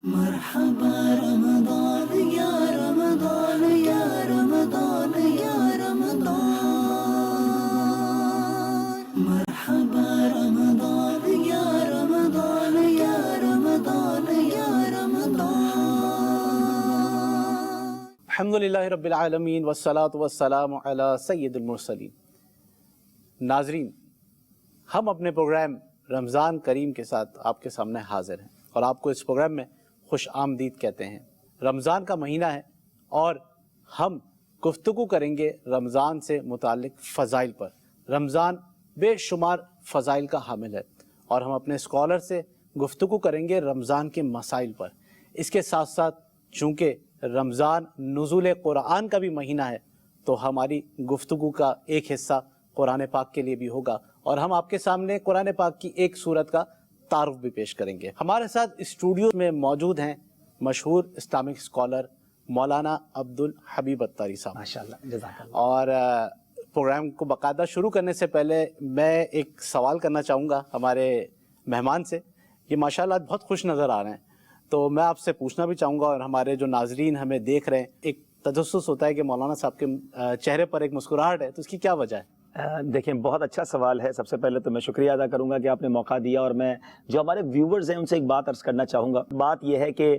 مرحبا رمضان یا رمضان یا رمضان یا رمضان، مرحبا رمضان یا رمضان یا رمضان یا رمضان۔ الحمدللہ رب العالمین والصلاة والسلام علی سید المرسلین۔ ناظرین، ہم اپنے پروگرام رمضان کریم کے ساتھ آپ کے سامنے حاضر ہیں اور آپ کو اس پروگرام میں خوش آمدید کہتے ہیں۔ رمضان کا مہینہ ہے اور ہم گفتگو کریں گے رمضان سے متعلق فضائل پر۔ رمضان بے شمار فضائل کا حامل ہے اور ہم اپنے اسکالر سے گفتگو کریں گے رمضان کے مسائل پر۔ اس کے ساتھ ساتھ چونکہ رمضان نزول قرآن کا بھی مہینہ ہے تو ہماری گفتگو کا ایک حصہ قرآن پاک کے لیے بھی ہوگا اور ہم آپ کے سامنے قرآن پاک کی ایک سورت کا تعارف بھی پیش کریں گے۔ ہمارے ساتھ اسٹوڈیو میں موجود ہیں مشہور اسلامک اسکالر مولانا عبدالحبیب اتاری صاحب۔ ماشاءاللہ، جزاک اللہ۔ اور پروگرام کو باقاعدہ شروع کرنے سے پہلے میں ایک سوال کرنا چاہوں گا ہمارے مہمان سے۔ یہ ماشاءاللہ بہت خوش نظر آ رہے ہیں، تو میں آپ سے پوچھنا بھی چاہوں گا اور ہمارے جو ناظرین ہمیں دیکھ رہے ہیں، ایک تجسس ہوتا ہے کہ مولانا صاحب کے چہرے پر ایک مسکراہٹ ہے، تو اس کی کیا وجہ ہے؟ دیکھیں، بہت اچھا سوال ہے۔ سب سے پہلے تو میں شکریہ ادا کروں گا کہ آپ نے موقع دیا، اور میں جو ہمارے ویورز ہیں ان سے ایک بات عرض کرنا چاہوں گا۔ بات یہ ہے کہ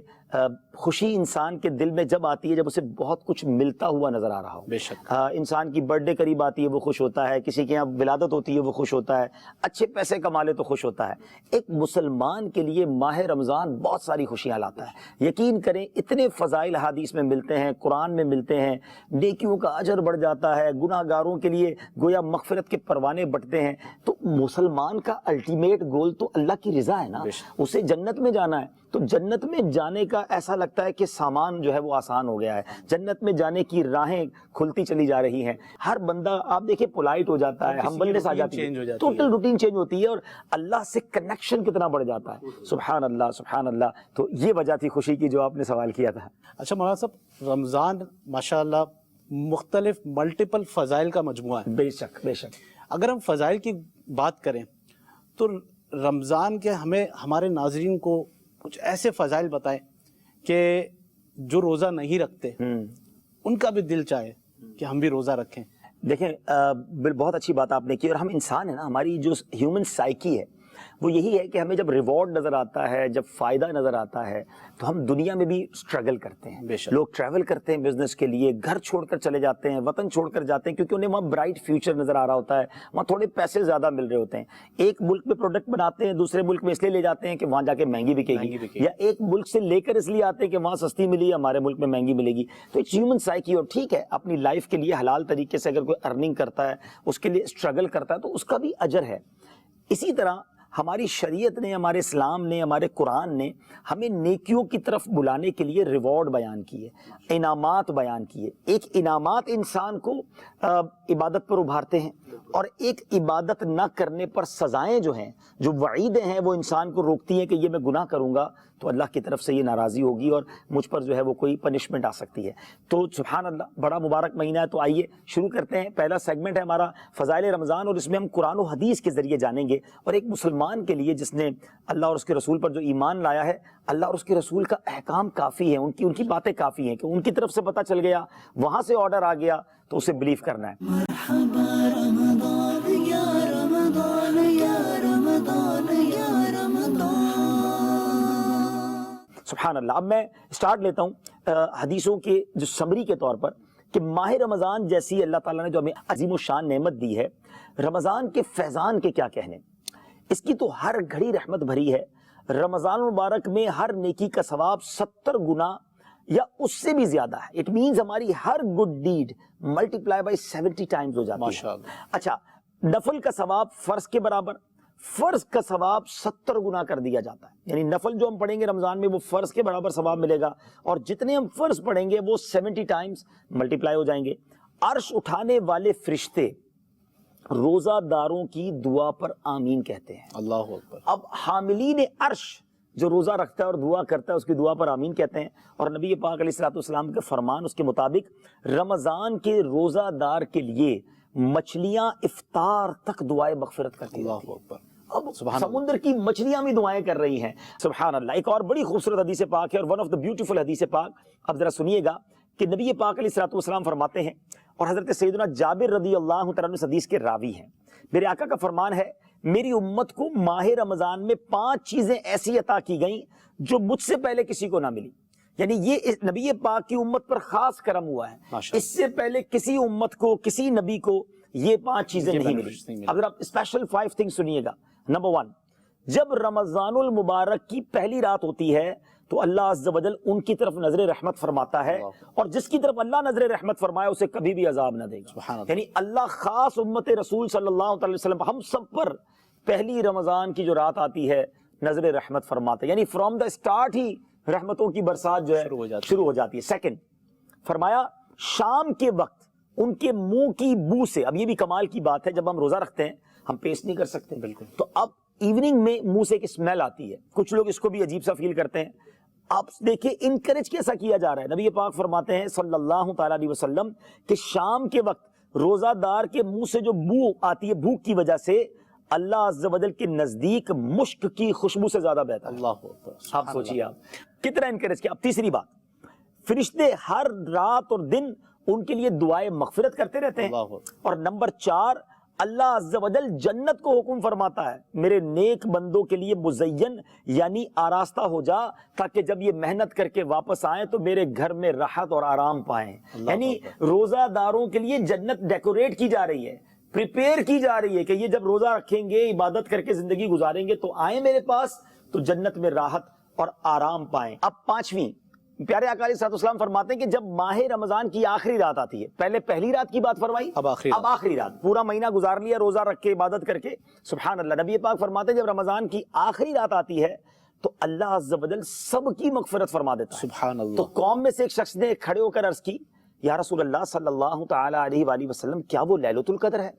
خوشی انسان کے دل میں جب آتی ہے جب اسے بہت کچھ ملتا ہوا نظر آ رہا ہو۔ بے شک انسان کی برتھ ڈے قریب آتی ہے وہ خوش ہوتا ہے، کسی کے یہاں ولادت ہوتی ہے وہ خوش ہوتا ہے، اچھے پیسے کما لے تو خوش ہوتا ہے۔ ایک مسلمان کے لیے ماہ رمضان بہت ساری خوشیاں لاتا ہے۔ یقین کریں، اتنے فضائل حدیث میں ملتے ہیں، قرآن میں ملتے ہیں، نیکیوں کا اجر بڑھ جاتا ہے، گناہ گاروں کے لیے گویا مغفرت کے پروانے بٹتے ہیں۔ تو مسلمان کا الٹیمیٹ گول تو اللہ کی رضا ہے نا، اسے جنت میں جانا ہے۔ تو جنت میں جانے کا ایسا لگتا ہے کہ سامان جو ہے وہ آسان ہو گیا ہے، جنت میں جانے کی راہیں کھلتی چلی جا رہی ہیں۔ ہر بندہ آپ دیکھیں پولائٹ ہو جاتا ہے، ہمبلنس آ جاتی ہے، ٹوٹل روٹین چینج ہوتی ہے اور اللہ سے کنیکشن کتنا بڑھ جاتا ہے۔ سبحان اللہ، سبحان اللہ۔ تو یہ وجہ تھی خوشی کی جو آپ نے سوال کیا تھا۔ اچھا مولانا صاحب، رمضان ماشاءاللہ مختلف ملٹیپل فضائل کا مجموعہ ہے۔ بے شک، بے شک۔ اگر ہم فضائل کی بات کریں تو رمضان کے ہمیں ہمارے ناظرین کو کچھ ایسے فضائل بتائیں کہ جو روزہ نہیں رکھتے ان کا بھی دل چاہے کہ ہم بھی روزہ رکھیں۔ دیکھیں، بہت اچھی بات آپ نے کی، اور ہم انسان ہیں نا، ہماری جو ہیومن سائیکی ہے وہ یہی ہے کہ ہمیں جب ریوارڈ نظر آتا ہے، جب فائدہ نظر آتا ہے تو ہم دنیا میں بھی اسٹرگل کرتے ہیں۔ لوگ ٹریول کرتے ہیں بزنس کے لیے، گھر چھوڑ کر چلے جاتے ہیں، وطن چھوڑ کر جاتے ہیں، کیونکہ انہیں وہاں برائٹ فیوچر نظر آ رہا ہوتا ہے، وہاں تھوڑے پیسے زیادہ مل رہے ہوتے ہیں۔ ایک ملک میں پروڈکٹ بناتے ہیں، دوسرے ملک میں اس لیے لے جاتے ہیں کہ وہاں جا کے مہنگی بکے گی، یا ایک ملک سے لے کر اس لیے آتے ہیں کہ وہاں سستی ملی، ہمارے ملک میں مہنگی ملے گی۔ تو ایک ہیومن سائیکی، اور ٹھیک ہے اپنی لائف کے لیے حلال طریقے سے اگر کوئی ارننگ کرتا ہے، اس کے لیے اسٹرگل کرتا ہے تو اس کا بھی اجر ہے۔ اسی طرح ہماری شریعت نے، ہمارے اسلام نے، ہمارے قرآن نے ہمیں نیکیوں کی طرف بلانے کے لیے ریوارڈ بیان کیے، انعامات بیان کیے۔ ایک انعامات انسان کو عبادت پر ابھارتے ہیں، اور ایک عبادت نہ کرنے پر سزائیں جو ہیں، جو وعیدیں ہیں، وہ انسان کو روکتی ہیں کہ یہ میں گناہ کروں گا تو اللہ کی طرف سے یہ ناراضی ہوگی اور مجھ پر جو ہے وہ کوئی پنشمنٹ آ سکتی ہے۔ تو سبحان اللہ، بڑا مبارک مہینہ ہے۔ تو آئیے شروع کرتے ہیں۔ پہلا سیگمنٹ ہے ہمارا فضائل رمضان، اور اس میں ہم قرآن و حدیث کے ذریعے جانیں گے، اور ایک مسلمان کے لیے جس نے اللہ اور اس کے رسول پر جو ایمان لایا ہے، اللہ اور اس کے رسول کا احکام کافی ہے، ان کی باتیں کافی ہیں کہ ان کی طرف سے پتہ چل گیا، وہاں سے آرڈر آ گیا تو اسے بلیو کرنا ہے۔ مرحبا رمضان یا رمضان یا رمضان یا رمضان۔ سبحان اللہ۔ اب میں سٹارٹ لیتا ہوں حدیثوں کے جو سمری کے طور پر، کہ ماہ رمضان جیسی اللہ تعالیٰ نے جو ہمیں عظیم الشان نعمت دی ہے، رمضان کے فیضان کے کیا کہنے۔ اس کی تو ہر گھڑی رحمت بھری ہے۔ رمضان مبارک میں ہر نیکی کا ثواب 70 گنا یا اس سے بھی زیادہ ہے۔ اٹ مینز ہماری ہر good deed multiply by 70 times ہو جاتی ہے۔ اچھا، نفل کا ثواب فرض کے برابر، فرض کا ثواب 70 گنا کر دیا جاتا ہے۔ یعنی نفل جو ہم پڑھیں گے رمضان میں وہ فرض کے برابر ثواب ملے گا، اور جتنے ہم فرض پڑھیں گے وہ 70 ٹائمز ملٹیپلائی ہو جائیں گے۔ عرش اٹھانے والے فرشتے روزہ داروں کی دعا پر آمین کہتے ہیں۔ اللہ اکبر۔ اب حاملین عرش جو روزہ رکھتا ہے اور دعا کرتا ہے اس کی دعا پر آمین کہتے ہیں، اور نبی پاک علیہ الصلوۃ والسلام کے فرمان اس کے مطابق رمضان کے روزہ دار کے لیے مچھلیاں افطار تک دعائے مغفرت کرتی ہیں۔ اللہ اکبر۔ اب سمندر کی مچھلیاں بھی دعائیں کر رہی ہیں. سبحان اللہ. ایک اور بڑی خوبصورت حدیث پاک ہے اور ون آف دا بیوٹیفل حدیث پاک. اب ذرا سنیے گا کہ نبی پاک علیہ الصلوۃ والسلام فرماتے ہیں, اور حضرت سیدنا جابر رضی اللہ تعالیٰ عنہ اس حدیث کے راوی ہیں, میرے آقا کا فرمان ہے, میری امت کو ماہ رمضان میں 5 چیزیں ایسی عطا کی گئیں جو مجھ سے پہلے کسی کو نہ ملی. یعنی یہ نبی پاک کی امت پر خاص کرم ہوا ہے, اس سے پہلے کسی امت کو, کسی نبی کو یہ 5 چیزیں نہیں ملی. اگر آپ اسپیشل 5 تھنگ سنیے گا. نمبر 1, جب رمضان المبارک کی پہلی رات ہوتی ہے تو اللہ عز و جل ان کی طرف نظر رحمت فرماتا ہے, اور جس کی طرف اللہ نظر رحمت فرمائے اسے کبھی بھی عذاب نہ دے گا. یعنی اللہ خاص امت رسول صلی اللہ علیہ وسلم ہم سب پر پہلی رمضان کی جو رات آتی ہے نظر رحمت فرماتا ہے. یعنی فرام دا اسٹارٹ ہی رحمتوں کی برسات جو ہے شروع ہو جاتی ہے. سیکنڈ, فرمایا شام کے وقت ان کے منہ کی بو سے, اب یہ بھی کمال کی بات ہے, جب ہم روزہ رکھتے ہیں ہم پیسٹ نہیں کر سکتے بالکل, تو اب ایوننگ میں منہ سے ایک اسمیل آتی ہے, کچھ لوگ اس کو بھی عجیب سا فیل کرتے ہیں. آپ دیکھیں انکریج کیسا کیا جا رہا ہے. نبی پاک فرماتے ہیں صلی اللہ تعالیٰ علیہ وسلم کہ شام کے وقت روزہ دار کے منہ سے جو بو آتی ہے بھوک کی وجہ سے, اللہ عز و جل کے نزدیک مشک کی خوشبو سے زیادہ بہتر. اللہ, آپ سوچیے آپ کتنا انکریج کیا. اب تیسری بات, فرشتے ہر رات اور دن ان کے لیے دعائیں مغفرت کرتے رہتے ہیں. اور نمبر 4, اللہ عز و جل جنت کو حکم فرماتا ہے, میرے نیک بندوں کے لیے مزین یعنی آراستہ ہو جا, تاکہ جب یہ محنت کر کے واپس آئیں تو میرے گھر میں راحت اور آرام پائیں. یعنی روزہ داروں کے لیے جنت ڈیکوریٹ کی جا رہی ہے, پریپیئر کی جا رہی ہے کہ یہ جب روزہ رکھیں گے, عبادت کر کے زندگی گزاریں گے تو آئیں میرے پاس تو جنت میں راحت اور آرام پائیں. اب 5ویں, پیارے آقا علیہ الصلوۃ والسلام فرماتے ہیں کہ جب ماہ رمضان کی آخری رات آتی ہے, پہلے پہلی رات کی بات فرمائی, اب آخری رات, پورا مہینہ گزار لیا روزہ رکھ کے عبادت کر کے, سبحان اللہ. نبی پاک فرماتے ہیں جب رمضان کی آخری رات آتی ہے تو اللہ عز و جل سب کی مغفرت فرما دیتا ہے. سبحان اللہ. تو قوم میں سے ایک شخص نے کھڑے ہو کر عرض کی, یا رسول اللہ صلی اللہ تعالی علیہ وآلہ وسلم, کیا وہ لیلۃ القدر ہے؟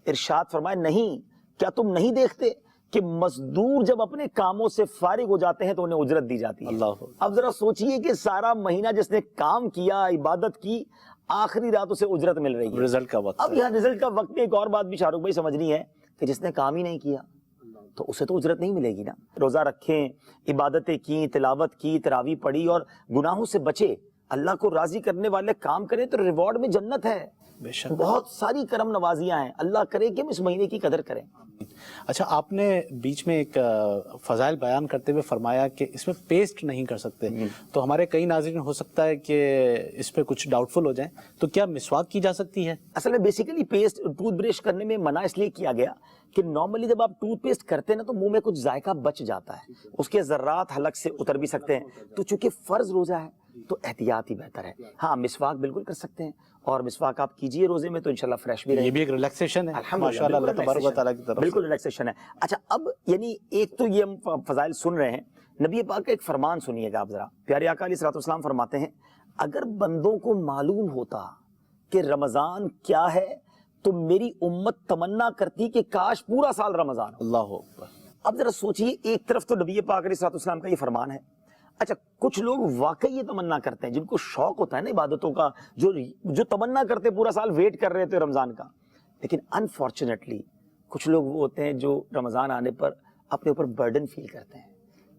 ارشاد فرمایا, نہیں, کیا تم نہیں دیکھتے کہ مزدور جب اپنے کاموں سے فارغ ہو جاتے ہیں تو انہیں اجرت دی جاتی ہے. اللہ. اب ذرا سوچئے کہ سارا مہینہ جس نے کام کیا, عبادت کی, آخری رات اسے اجرت مل رہی ہے, رزلٹ کا وقت. اب یہاں رزلٹ کا وقت میں ایک اور بات بھی شاہ رخ بھائی سمجھنی ہے کہ جس نے کام ہی نہیں کیا تو اسے تو اجرت نہیں ملے گی نا. روزہ رکھیں, عبادتیں کی, تلاوت کی, تراویح پڑھی اور گناہوں سے بچے, اللہ کو راضی کرنے والے کام کریں تو ریوارڈ میں جنت ہے. بہت ساری کرم نوازیاں ہیں, اللہ کرے کہ ہم اس مہینے کی قدر کریں. اچھا, آپ نے بیچ میں ایک فضائل بیان کرتے ہوئے فرمایا کہ اس میں پیسٹ نہیں کر سکتے, تو ہمارے کئی ناظرین ہو سکتا ہے کہ اس پہ کچھ ڈاؤٹ فل ہو جائیں, تو کیا مسواک کی جا سکتی ہے؟ اصل میں بیسیکلی پیسٹ ٹوتھ برش کرنے میں منع اس لیے کیا گیا کہ نارملی جب آپ ٹوتھ پیسٹ کرتے ہیں نا تو منہ میں کچھ ذائقہ بچ جاتا ہے, اس کے ذرات حلق سے اتر بھی سکتے ہیں, تو چونکہ فرض روزہ ہے تو احتیاط ہی بہتر ہے. ہاں, مسواک بالکل کر سکتے ہیں, اور مسواک آپ کیجئے روزے میں تو انشاءاللہ فریش بھی رہے. یہ بھی ایک ریلیکسیشن ہے ماشاءاللہ, اللہ تبارک و تعالیٰ کی طرف بالکل ریلیکسیشن ہے. اچھا, اب یعنی ایک تو یہ ہم فضائل سن رہے ہیں, نبی پاک کا ایک فرمان سنیے گا آپ ذرا. پیارے آقا علیہ الصلوۃ والسلام فرماتے ہیں, اگر بندوں کو معلوم ہوتا کہ رمضان کیا ہے تو میری امت تمنا کرتی کہ کاش پورا سال رمضان ہو. اللہ اکبر. اب ذرا سوچئے, ایک طرف تو نبی پاک علیہ الصلوۃ والسلام کا یہ فرمان ہے. اچھا, کچھ لوگ واقعی یہ تمنا کرتے ہیں, جن کو شوق ہوتا ہے نا عبادتوں کا, جو تمنا کرتے پورا سال ویٹ کر رہے تھے رمضان کا, لیکن انفارچونیٹلی کچھ لوگ وہ ہوتے ہیں جو رمضان آنے پر اپنے اوپر برڈن فیل کرتے ہیں.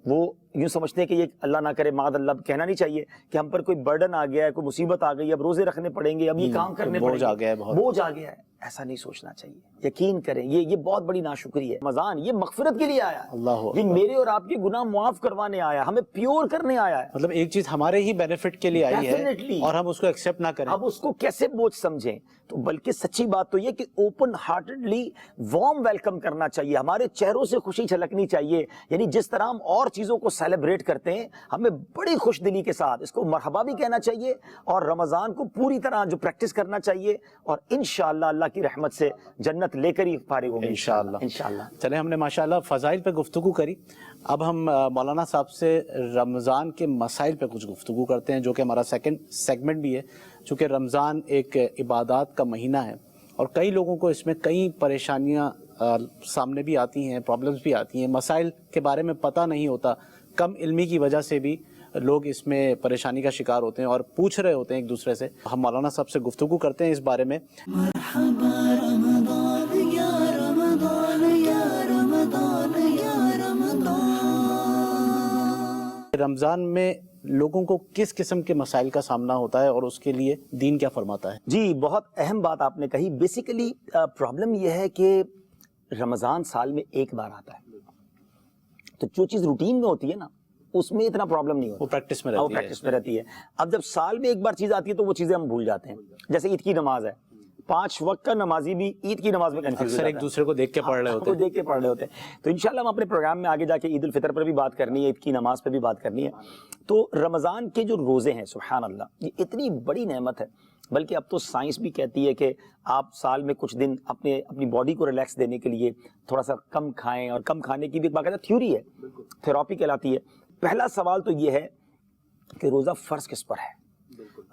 وہ یوں سمجھتے ہیں کہ یہ اللہ نہ کرے, معاذ اللہ, کہنا نہیں چاہیے کہ ہم پر کوئی برڈن آ گیا ہے, کوئی مصیبت آ گئی, اب روزے رکھنے پڑیں گے, اب یہ کام کرنے پڑیں گے, بوجھ آ گیا ہے. ایسا نہیں سوچنا چاہیے, یقین کریں یہ بہت بڑی ناشکری ہے. رمضان یہ مغفرت کے لیے آیا ہے, یہ میرے اور آپ کے گناہ معاف کروانے آیا, ہمیں پیور کرنے آیا ہے. مطلب ایک چیز ہمارے ہی بینیفٹ کے لیے آئی ہے اور ہم اس کو ایکسیپٹ نہ کریں. اب اس کو کیسے بوجھ سمجھیں, تو بلکہ سچی بات تو یہ کہ اوپن ہارٹڈلی وارم ویلکم کرنا چاہیے, ہمارے چہروں سے خوشی چھلکنی چاہیے. یعنی جس طرح ہم اور چیزوں کو سیلیبریٹ کرتے ہیں, ہمیں بڑی خوش دلی کے ساتھ اس کو مرحبا بھی کہنا چاہیے, اور رمضان کو پوری طرح جو پریکٹس کرنا چاہیے, اور انشاءاللہ اللہ کی رحمت سے جنت لے کر ہی فارغ ہوں گے انشاءاللہ. چلے, ہم نے ماشاءاللہ فضائل پہ گفتگو کری, اب ہم مولانا صاحب سے رمضان کے مسائل پہ کچھ گفتگو کرتے ہیں, جو کہ ہمارا سیکنڈ سیگمنٹ بھی ہے. چونکہ رمضان ایک عبادات کا مہینہ ہے اور کئی لوگوں کو اس میں کئی پریشانیاں سامنے بھی آتی ہیں, پرابلمز بھی آتی ہیں, مسائل کے بارے میں پتہ نہیں ہوتا, کم علمی کی وجہ سے بھی لوگ اس میں پریشانی کا شکار ہوتے ہیں اور پوچھ رہے ہوتے ہیں ایک دوسرے سے. ہم مولانا صاحب سے گفتگو کرتے ہیں اس بارے میں. مرحبا رمضان یا رمضان یا رمضان رمضان میں لوگوں کو کس قسم کے مسائل کا سامنا ہوتا ہے اور اس کے لیے دین کیا فرماتا ہے؟ جی بہت اہم بات آپ نے کہی. بیسیکلی پرابلم یہ ہے کہ رمضان سال میں ایک بار آتا ہے, تو جو چیز روٹین میں ہوتی ہے نا اس میں اتنا پرابلم نہیں ہوتا, وہ پریکٹس میں رہتی ہے. اب جب سال میں ایک بار چیز آتی ہے تو وہ چیزیں ہم بھول جاتے ہیں. جیسے عید کی نماز ہے, 5 وقت کا نمازی بھی عید کی نماز میں کنفیوز اکثر ایک دوسرے کو دیکھ کے پڑھ رہے ہوتے ہیں. تو انشاءاللہ ہم اپنے پروگرام میں آگے جا کے عید الفطر پر بھی بات کرنی ہے, عید کی نماز پہ بھی بات کرنی ہے. تو رمضان کے جو روزے ہیں سبحان اللہ یہ اتنی بڑی نعمت ہے, بلکہ اب تو سائنس بھی کہتی ہے کہ آپ سال میں کچھ دن اپنی باڈی کو ریلیکس دینے کے لیے تھوڑا سا کم کھائیں, اور کم کھانے کی بھی ایک باقاعدہ تھیوری ہے, تھراپی کہلاتی ہے. پہلا سوال تو یہ ہے کہ روزہ فرض کس پر ہے,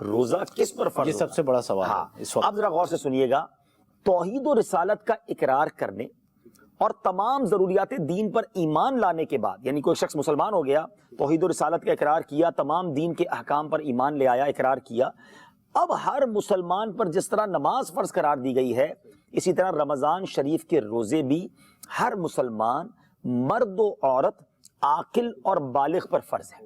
روزہ کس پر فرض؟ یہ سب سے بڑا سوال ہے اس وقت. اب ذرا غور سے سنیے گا. توحید و رسالت کا اقرار کرنے اور تمام ضروریات دین پر ایمان لانے کے بعد, یعنی کوئی شخص مسلمان ہو گیا, توحید و رسالت کا اقرار کیا, تمام دین کے احکام پر ایمان لے آیا, اقرار کیا, اب ہر مسلمان پر جس طرح نماز فرض قرار دی گئی ہے اسی طرح رمضان شریف کے روزے بھی ہر مسلمان مرد و عورت عاقل اور بالغ پر فرض ہے.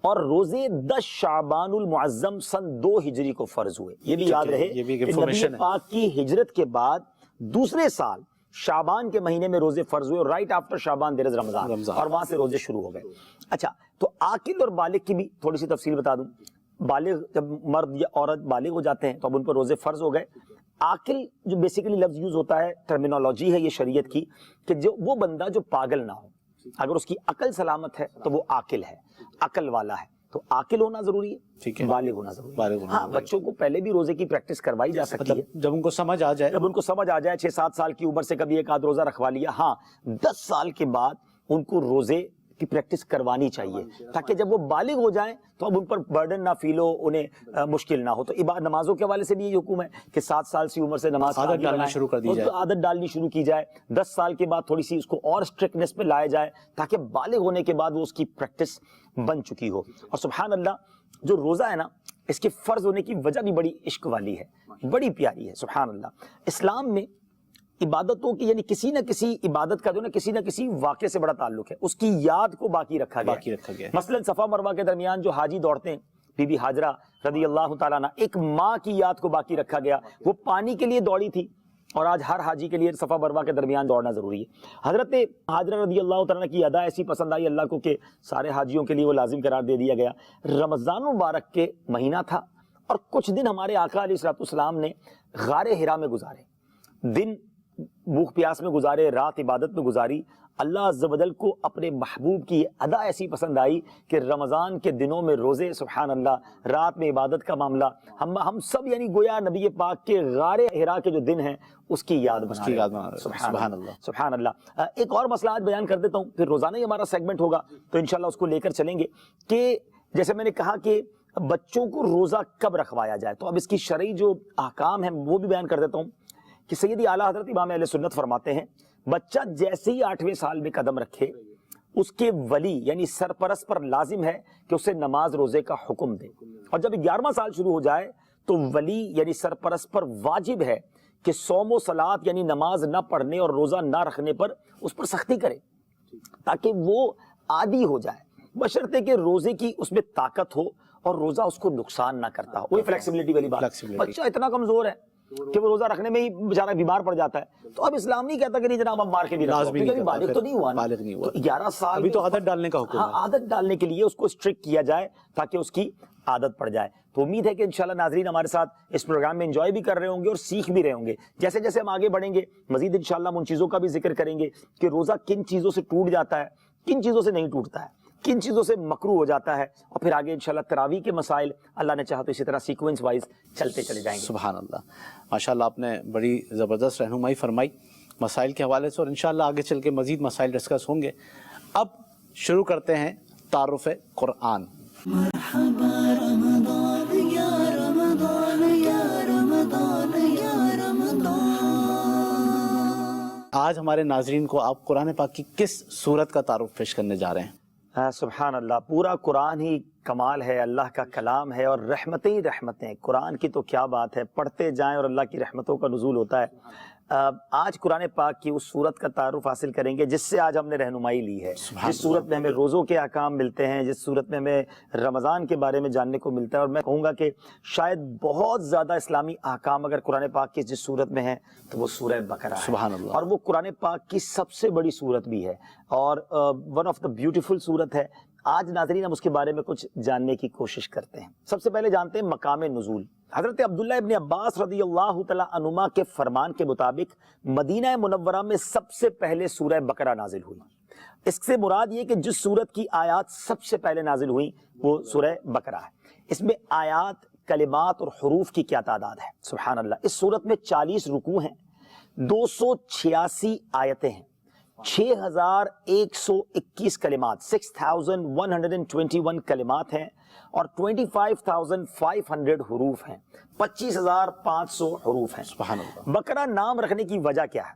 اور روزے 10 شعبان المعظم سن 2 ہجری کو فرض ہوئے. یہ بھی یاد رہے کہ نبی پاک کی ہجرت کے بعد دوسرے سال شعبان کے مہینے میں روزے فرض ہوئے, اور رائٹ آفٹر شعبان دیر از رمضان, اور وہاں سے روزے شروع ہو گئے. اچھا, تو عاقل اور بالغ کی بھی تھوڑی سی تفصیل بتا دوں. بالغ جب مرد یا عورت بالغ ہو جاتے ہیں تو اب ان پر روزے فرض ہو گئے. عاقل جو بیسیکلی لفظ یوز ہوتا ہے, ٹرمینالوجی ہے یہ شریعت کی, کہ جو وہ بندہ جو پاگل نہ ہو, اگر اس کی عقل سلامت ہے تو وہ عاقل ہے, عقل والا ہے. تو عاقل ہونا ضروری ہے, بالغ ہونا ضروری ہے. ہاں, بچوں کو پہلے بھی روزے کی پریکٹس کروائی جا سکتی ہے, جب ان کو سمجھ آ جائے, 6-7 سال کی عمر سے کبھی ایک آدھ روزہ رکھوا لیا. ہاں, 10 سال کے بعد ان کو روزے کی پریکٹس کروانی چاہیے, تاکہ جب وہ بالغ ہو جائیں تو اب ان پر برڈن نہ فیل ہو, انہیں مشکل نہ ہو. تو نمازوں کے حوالے سے بھی یہ حکم ہے کہ 7 سال کی عمر سے نماز عادت ڈالنا شروع کر دی جائے, عادت ڈالنی شروع کی جائے. 10 سال کے بعد تھوڑی سی اس کو اور اسٹرکٹنس پہ لایا جائے, تاکہ بالغ ہونے کے بعد وہ اس کی پریکٹس بن چکی ہو. اور سبحان اللہ, جو روزہ ہے نا اس کے فرض ہونے کی وجہ بھی بڑی عشق والی ہے, بڑی پیاری ہے. سبحان اللہ, اسلام میں عبادتوں کی, یعنی کسی نہ کسی عبادت کا جو نا کسی نہ کسی واقعے سے بڑا تعلق ہے, اس کی یاد کو باقی رکھا گیا. مثلا صفا مروہ کے درمیان جو حاجی دوڑتے ہیں, بی بی ہاجرہ رضی اللہ تعالیٰ عنہ, ایک ماں کی یاد کو باقی رکھا گیا. وہ پانی کے لیے دوڑی تھی, اور آج ہر حاجی کے لیے صفا مروہ کے درمیان دوڑنا ضروری ہے. حضرت ہاجرہ رضی اللہ تعالیٰ عنہ کی ادا ایسی پسند آئی اللہ کو کہ سارے حاجیوں کے لیے وہ لازم قرار دے دیا گیا. رمضان مبارک کے مہینہ تھا, اور کچھ دن ہمارے آقا علیہ السلام نے غار حرا میں گزارے, دن بھوک پیاس میں گزارے, رات عبادت میں گزاری. اللہ عز و جل کو اپنے محبوب کی ادا ایسی پسند آئی کہ رمضان کے دنوں میں روزے, سبحان اللہ, رات میں عبادت کا معاملہ, ہم سب یعنی گویا نبی پاک کے غار حرا کے جو دن ہیں اس کی یاد بنا رہے. سبحان اللہ, سبحان اللہ. ایک اور مسئلہ آج بیان کر دیتا ہوں, پھر روزانہ ہی ہمارا سیگمنٹ ہوگا تو انشاءاللہ اس کو لے کر چلیں گے, کہ جیسے میں نے کہا کہ بچوں کو روزہ کب رکھوایا جائے, تو اب اس کی شرعی جو احکام ہیں وہ بھی بیان کر دیتا ہوں. کہ سیدی اعلیٰ حضرت امام اہل سنت فرماتے ہیں, بچہ جیسے ہی 8ویں سال میں قدم رکھے اس کے ولی یعنی سرپرست پر لازم ہے کہ اسے نماز روزے کا حکم دے, اور جب 11واں سال شروع ہو جائے تو ولی یعنی سرپرست پر واجب ہے کہ صوم و صلات یعنی نماز نہ پڑھنے اور روزہ نہ رکھنے پر اس پر سختی کرے, تاکہ وہ عادی ہو جائے, بشرطے کہ روزے کی اس میں طاقت ہو اور روزہ اس کو نقصان نہ کرتا ہو. وہی فلیکسیبلٹی والی بات. بچہ اتنا کمزور ہے کہ وہ روزہ رکھنے میں ہی بیچارہ بیمار پڑ جاتا ہے, تو اب اسلام نہیں کہتا کہ نہیں جناب ہم مار کے بھی رکھو, کیونکہ بالغ تو نہیں ہوا نا, 11 سال ابھی تو عادت ڈالنے کا حکم ہے. عادت ڈالنے کے لیے اس کو اسٹرکٹ کیا جائے تاکہ اس کی عادت پڑ جائے. تو امید ہے کہ انشاءاللہ ناظرین ہمارے ساتھ اس پروگرام میں انجوائے بھی کر رہے ہوں گے اور سیکھ بھی رہے ہوں گے. جیسے جیسے ہم آگے بڑھیں گے مزید انشاءاللہ ہم ان چیزوں کا بھی ذکر کریں گے کہ روزہ کن چیزوں سے ٹوٹ جاتا ہے, کن چیزوں سے نہیں ٹوٹتا ہے, کن چیزوں سے مکروہ ہو جاتا ہے, اور پھر آگے انشاءاللہ تراویح کے مسائل اللہ نے چاہا تو اسی طرح سیکوینس وائز چلتے چلے جائیں گے. سبحان اللہ, ماشاءاللہ آپ نے بڑی زبردست رہنمائی فرمائی مسائل کے حوالے سے, اور انشاءاللہ آگے چل کے مزید مسائل ڈسکس ہوں گے. اب شروع کرتے ہیں تعارف قرآن. مرحبا رمضان یا رمضان یا رمضان یا رمضان. آج ہمارے ناظرین کو آپ قرآن پاک کی کس سورت کا تعارف پیش کرنے جا رہے ہیں؟ سبحان اللہ, پورا قرآن ہی کمال ہے، اللہ کا کلام ہے اور رحمتیں ہی رحمتیں. قرآن کی تو کیا بات ہے، پڑھتے جائیں اور اللہ کی رحمتوں کا نزول ہوتا ہے. آج قرآن پاک کی اس صورت کا تعارف حاصل کریں گے جس سے آج ہم نے رہنمائی لی ہے، جس صورت میں ہمیں روزوں کے احکام ملتے ہیں، جس صورت میں ہمیں رمضان کے بارے میں جاننے کو ملتا ہے. اور میں کہوں گا کہ شاید بہت زیادہ اسلامی احکام اگر قرآن پاک کی جس صورت میں ہیں تو وہ سورہ بقرہ ہے. سبحان اللہ. اور وہ قرآن پاک کی سب سے بڑی صورت بھی ہے اور ون آف دا بیوٹیفل صورت ہے. آج ناظرین ہم اس کے بارے میں کچھ جاننے کی کوشش کرتے ہیں. سب سے پہلے جانتے ہیں مقام نزول. حضرت عبداللہ ابن عباس رضی اللہ تعالی عنہما کے فرمان کے مطابق مدینہ منورہ میں سب سے پہلے سورہ بقرہ نازل ہوئی. اس سے مراد یہ کہ جس سورت کی آیات سب سے پہلے نازل ہوئی وہ سورہ بقرہ ہے. اس میں آیات، کلمات اور حروف کی کیا تعداد ہے؟ سبحان اللہ. اس سورت میں 40 رکوع ہیں، 286 آیتیں ہیں، 6121 کلمات، 6121 کلمات ہیں اور 25,500 حروف ہیں، 25,500 حروف ہیں. سبحان اللہ. بقرہ نام رکھنے کی وجہ کیا ہے؟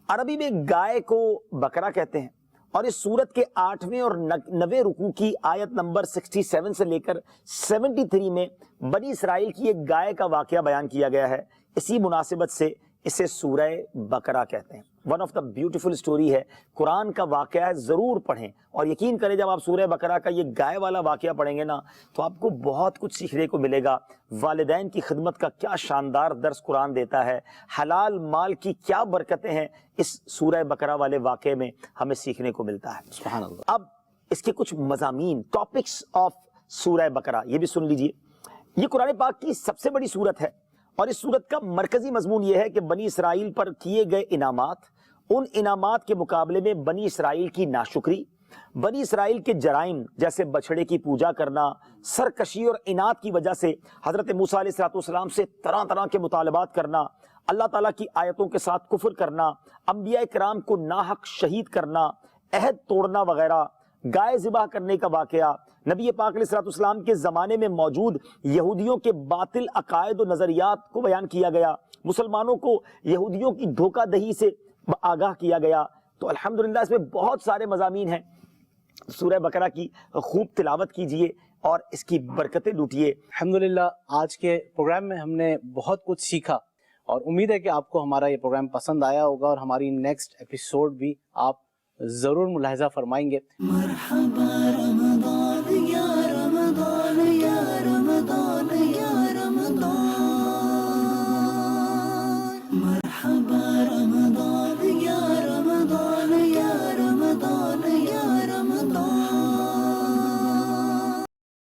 عربی میں گائے کو بقرہ کہتے ہیں اور اس سورت کے 8ویں اور 9ویں رکوع کی آیت نمبر 67 سے لے کر 73 میں بنی اسرائیل کی ایک گائے کا واقعہ بیان کیا گیا ہے. اسی مناسبت سے اسے سورہ بقرہ کہتے ہیں. One of the beautiful story ہے، قرآن کا واقعہ ہے، ضرور پڑھیں اور یقین کریں جب آپ سورہ بقرہ کا یہ گائے والا واقعہ پڑھیں گے نا تو آپ کو بہت کچھ سیکھنے کو ملے گا. والدین کی خدمت کا کیا شاندار درس قرآن دیتا ہے، حلال مال کی کیا برکتیں ہیں اس سورہ بقرہ والے واقعے میں ہمیں سیکھنے کو ملتا ہے. سبحان اللہ. اب اس کے کچھ مضامین، ٹاپکس آف سورہ بقرہ یہ بھی سن لیجئے. یہ قرآن پاک کی سب سے بڑی سورت ہے اور اس سورت کا مرکزی مضمون یہ ہے کہ بنی اسرائیل پر کیے گئے انعامات، ان انعامات کے مقابلے میں بنی اسرائیل کی ناشکری، بنی اسرائیل کے جرائم جیسے بچھڑے کی پوجا کرنا، سرکشی اور انات کی وجہ سے حضرت موسیٰ علیہ السلام سے طرح طرح کے مطالبات کرنا، اللہ تعالیٰ کی آیتوں کے ساتھ کفر کرنا، انبیاء کرام کو ناحق شہید کرنا، عہد توڑنا وغیرہ، گائے ذبح کرنے کا واقعہ، نبی پاک علیہ السلام کے زمانے میں موجود یہودیوں کے باطل عقائد و نظریات کو بیان کیا گیا، مسلمانوں کو یہودیوں کی دھوکہ دہی سے آگاہ کیا گیا. تو الحمدللہ اس میں بہت سارے مضامین ہیں. سورہ بقرہ کی خوب تلاوت کیجئے اور اس کی برکتیں لوٹیے. الحمدللہ آج کے پروگرام میں ہم نے بہت کچھ سیکھا اور امید ہے کہ آپ کو ہمارا یہ پروگرام پسند آیا ہوگا اور ہماری نیکسٹ ایپیسوڈ بھی آپ ضرور ملاحظہ فرمائیں گے. مرحبا رمضان